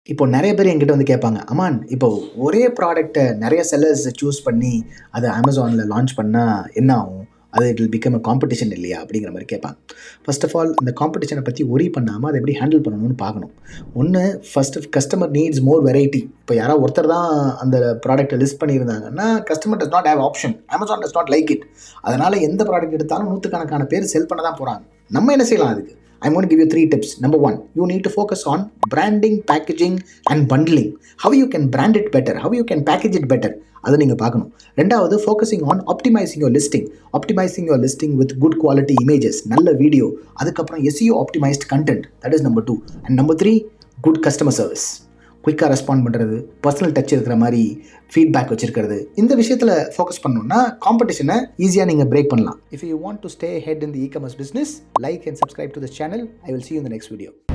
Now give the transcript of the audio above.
இப்போ நெறைய பேர் என்கிட்ட வந்து கேட்பாங்க, "அமான், இப்போ ஒரே ப்ராடக்ட்ட நெறைய செல்லர்ஸ் சூஸ் பண்ணி அத Amazonல லான்ச் பண்ணா என்ன ஆகும்? அது இட் வில் பிகம் காம்படிஷன் இல்லையா?" அப்படிங்கிற மாரி கேட்பாங்க. ஃபர்ஸ்ட் ஆஃப் ஆல் இந்த காம்படிஷன பத்தி வொரி பண்ணாம அத எப்படி ஹேண்டில் பண்ணணும்னு பார்க்கணும். ஒண்ணு ஃபர்ஸ்ட்டு கஸ்டமர் நீட்ஸ் மோர் வெரைட்டி. இப்போ யாராவது ஒருத்தர் தான் அந்த ப்ராடக்ட்ட லிஸ்ட் பண்ணியிருந்தாங்கன்னா, customer does not have option. Amazon does not like it. அதனால எந்த ப்ராடக்ட் எடுத்தாலும் நூத்துக்கணக்கான பேர் செல் பண்ண தான் போறாங்க. நம்ம என்ன செய்யலாம் அதுக்கு? I'm going to give you 3 tips. Number 1, you need to focus on branding, packaging and bundling. How you can brand it better, how you can package it better. அதை நீங்கள் பார்க்கணும். ரெண்டாவது, focusing on optimizing your listing. Optimizing your listing with good quality images, நல்ல video, அதுக்கப்புறம் SEO optimized content. That is number 2. And number 3, good customer service. குயிக்காக respond பண்ணுறது, personal touch இருக்கிற மாதிரி ஃபீட்பேக் வச்சுருக்கிறது. இந்த விஷயத்தில் ஃபோக்கஸ் பண்ணணுன்னா காம்படிஷனை ஈஸியாக நீங்கள் பிரேக் பண்ணலாம். If you want to stay head in the e-commerce business, like and subscribe to this channel. I will see you in the next video.